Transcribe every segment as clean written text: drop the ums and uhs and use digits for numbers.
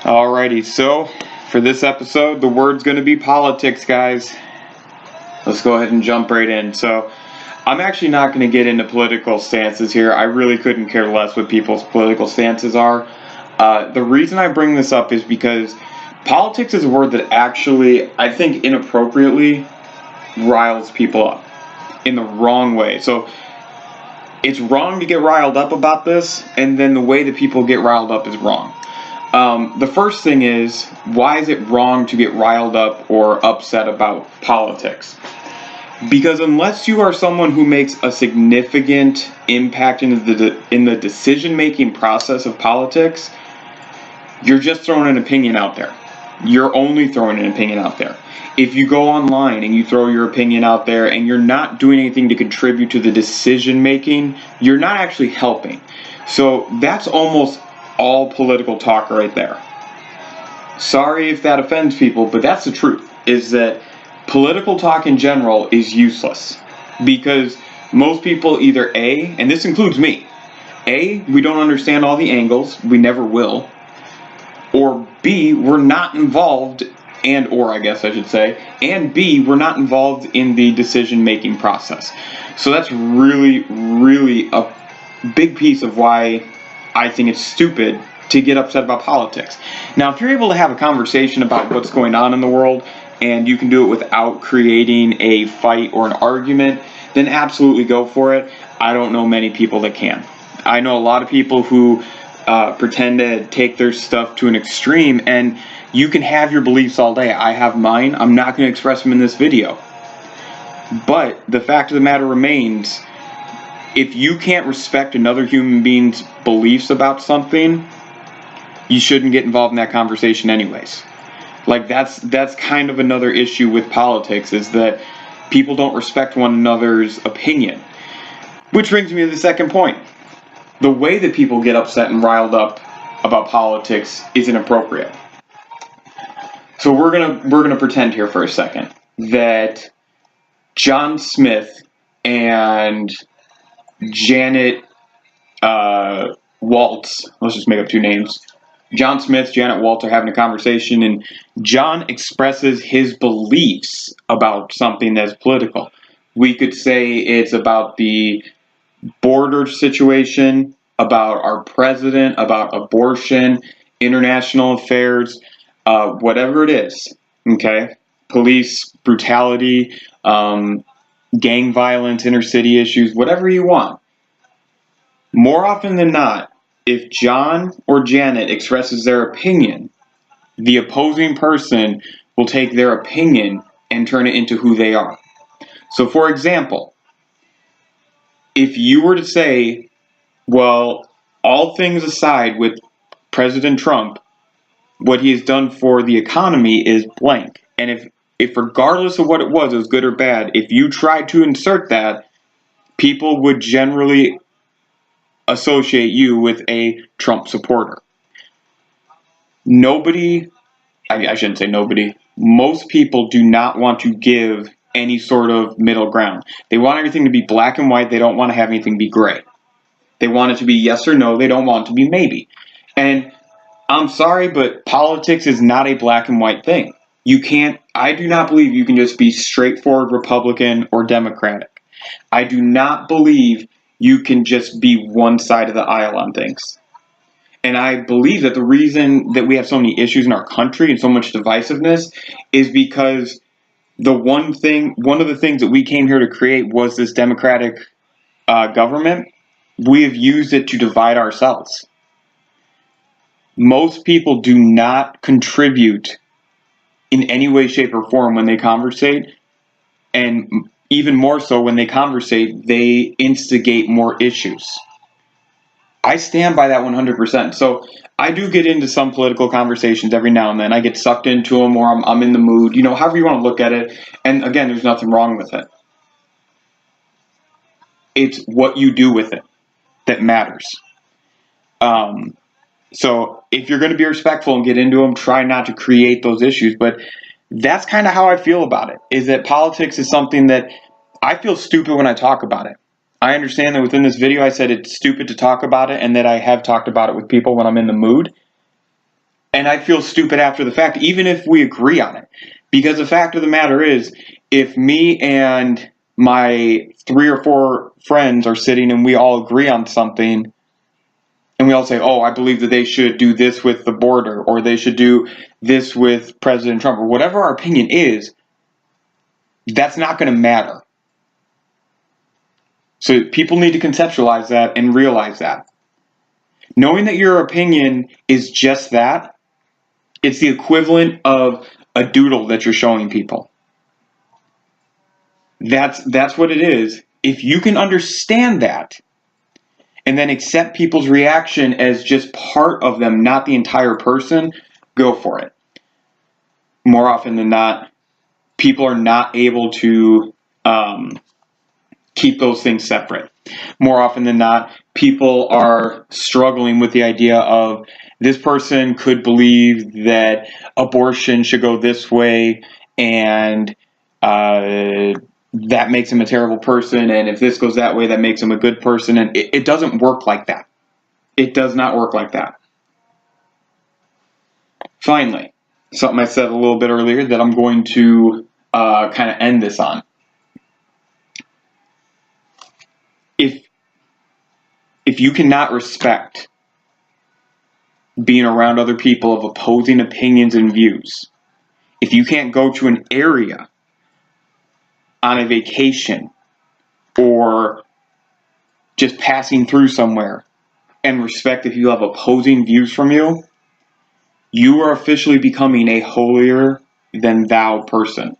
Alrighty, so for this episode, the word's going to be politics, guys. Let's go ahead and jump right in. So, I'm actually not going to get into political stances here. I really couldn't care less what people's political stances are. The reason I bring this up is because politics is a word that actually, I think, inappropriately riles people up in the wrong way. So, it's wrong to get riled up about this, and then the way that people get riled up is wrong. The first thing is, why is it wrong to get riled up or upset about politics? Because unless you are someone who makes a significant impact in the decision-making process of politics, you're just throwing an opinion out there. You're only throwing an opinion out there. If you go online and you throw your opinion out there and you're not doing anything to contribute to the decision-making, you're not actually helping. So that's almost all political talk right there. Sorry if that offends people, but that's the truth, is that political talk in general is useless. Because most people either A, and this includes me, A, we don't understand all the angles, we never will, or B, we're not involved, and B, we're not involved in the decision-making process. So that's really, really a big piece of why I think it's stupid to get upset about politics. Now, if you're able to have a conversation about what's going on in the world, and you can do it without creating a fight or an argument, then absolutely go for it. I don't know many people that can. I know a lot of people who pretend to take their stuff to an extreme, and you can have your beliefs all day. I have mine. I'm not going to express them in this video. But the fact of the matter remains, if you can't respect another human being's beliefs about something, you shouldn't get involved in that conversation anyways. Like, that's kind of another issue with politics, is that people don't respect one another's opinion. Which brings me to the second point. The way that people get upset and riled up about politics is inappropriate. So we're gonna pretend here for a second that John Smith and Janet Waltz, let's just make up two names. John Smith, Janet Waltz are having a conversation, and John expresses his beliefs about something that's political. We could say it's about the border situation, about our president, about abortion, international affairs, whatever it is, okay? Police brutality, gang violence, inner city issues, whatever you want. More often than not, if John or Janet expresses their opinion, the opposing person will take their opinion and turn it into who they are. So, for example, if you were to say, well, all things aside with President Trump, what he has done for the economy is blank. And if regardless of what it was good or bad, if you tried to insert that, people would generally associate you with a Trump supporter. I shouldn't say nobody, most people do not want to give any sort of middle ground. They want everything to be black and white. They don't want to have anything be gray. They want it to be yes or no. They don't want it to be maybe. And I'm sorry, but politics is not a black and white thing. I do not believe you can just be straightforward Republican or Democratic. I do not believe you can just be one side of the aisle on things. And I believe that the reason that we have so many issues in our country and so much divisiveness is because one of the things that we came here to create was this democratic government. We have used it to divide ourselves. Most people do not contribute in any way, shape, or form when they conversate, and even more so when they conversate, they instigate more issues. I stand by that 100%. So I do get into some political conversations every now and then. I get sucked into them, or I'm in the mood, however you want to look at it. And again, there's nothing wrong with it. It's what you do with it that matters. So if you're going to be respectful and get into them, try not to create those issues. But that's kind of how I feel about it, is that politics is something that I feel stupid when I talk about it. I understand that within this video I said it's stupid to talk about it, and that I have talked about it with people when I'm in the mood. And I feel stupid after the fact, even if we agree on it. Because the fact of the matter is, if me and my 3 or 4 friends are sitting and we all agree on something, and we all say, oh, I believe that they should do this with the border, or they should do this with President Trump, or whatever our opinion is, that's not going to matter. So people need to conceptualize that and realize that. Knowing that your opinion is just that, it's the equivalent of a doodle that you're showing people. That's what it is. If you can understand that and then accept people's reaction as just part of them, not the entire person, go for it. More often than not, people are not able to keep those things separate. More often than not, people are struggling with the idea of this person could believe that abortion should go this way, and that makes him a terrible person, and if this goes that way, that makes him a good person. And it doesn't work like that. It does not work like that. Finally, something I said a little bit earlier that I'm going to kind of end this on. If you cannot respect being around other people of opposing opinions and views, if you can't go to an area on a vacation or just passing through somewhere and respect if you have opposing views from you, you are officially becoming a holier than thou person.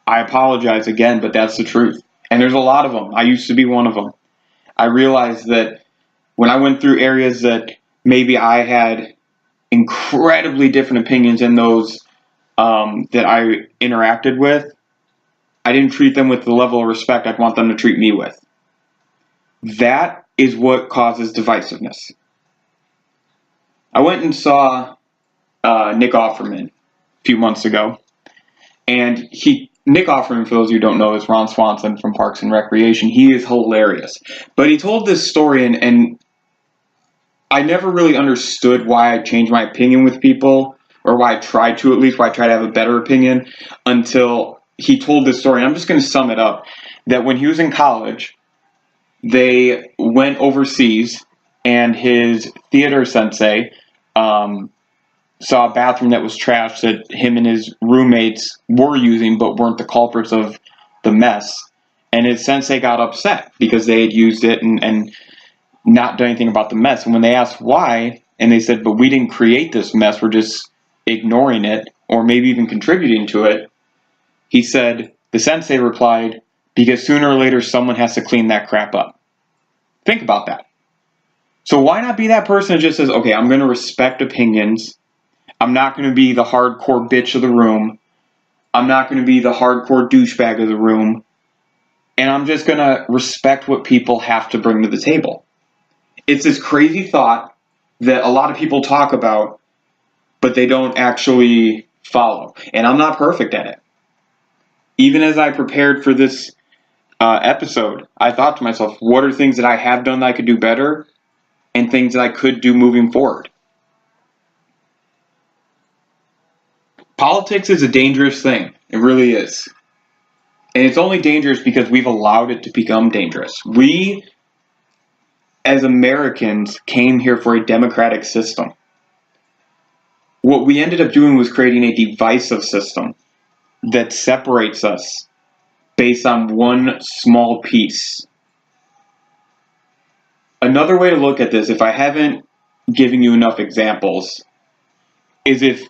I apologize again, but that's the truth. And there's a lot of them. I used to be one of them. I realized that when I went through areas that maybe I had incredibly different opinions in those that I interacted with, I didn't treat them with the level of respect I'd want them to treat me with. That is what causes divisiveness. I went and saw Nick Offerman a few months ago, and Nick Offerman, for those of you who don't know, is Ron Swanson from Parks and Recreation. He is hilarious. But he told this story, and I never really understood why I changed my opinion with people, or why I tried to, at least, why I tried to have a better opinion, until he told this story. And I'm just going to sum it up, that when he was in college, they went overseas, and his theater sensei saw a bathroom that was trashed that him and his roommates were using but weren't the culprits of the mess. And his sensei got upset because they had used it and not done anything about the mess. And when they asked why, and they said, but we didn't create this mess, we're just ignoring it or maybe even contributing to it, he said, the sensei replied, because sooner or later someone has to clean that crap up. Think about that. So why not be that person that just says, okay, I'm going to respect opinions. I'm not going to be the hardcore bitch of the room. I'm not going to be the hardcore douchebag of the room. And I'm just going to respect what people have to bring to the table. It's this crazy thought that a lot of people talk about, but they don't actually follow. And I'm not perfect at it. Even as I prepared for this episode, I thought to myself, what are things that I have done that I could do better, and things that I could do moving forward? Politics is a dangerous thing. It really is. And it's only dangerous because we've allowed it to become dangerous. We, as Americans, came here for a democratic system. What we ended up doing was creating a divisive system that separates us based on one small piece. Another way to look at this, if I haven't given you enough examples, is if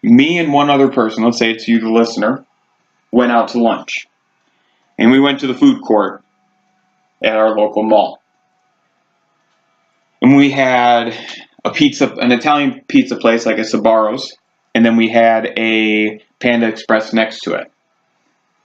me and one other person, let's say it's you, the listener, went out to lunch. And we went to the food court at our local mall. And we had an Italian pizza place like a Sbarro's, and then we had a Panda Express next to it.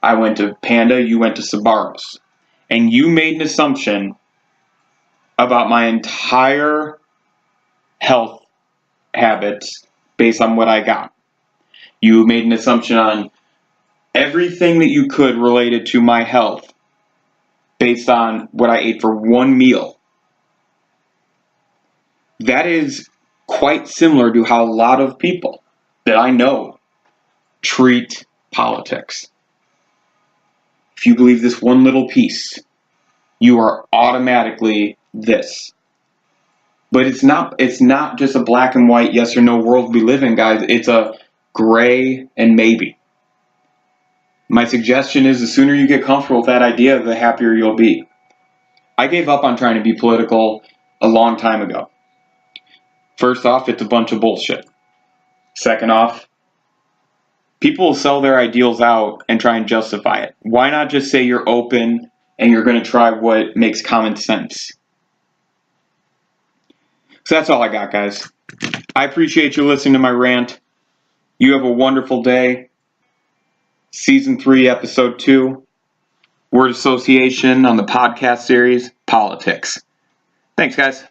I went to Panda, you went to Sbarro's. And you made an assumption about my entire health habits based on what I got. You made an assumption on everything that you could related to my health based on what I ate for one meal. That is quite similar to how a lot of people that I know treat politics. If you believe this one little piece, you are automatically this. But it's not just a black and white yes or no world we live in, guys. It's a gray and maybe. My suggestion is the sooner you get comfortable with that idea, the happier you'll be. I gave up on trying to be political a long time ago. First off, it's a bunch of bullshit. Second off, people will sell their ideals out and try and justify it. Why not just say you're open and you're going to try what makes common sense? So that's all I got, guys. I appreciate you listening to my rant. You have a wonderful day. Season 3, Episode 2. Word association on the podcast series, Politics. Thanks, guys.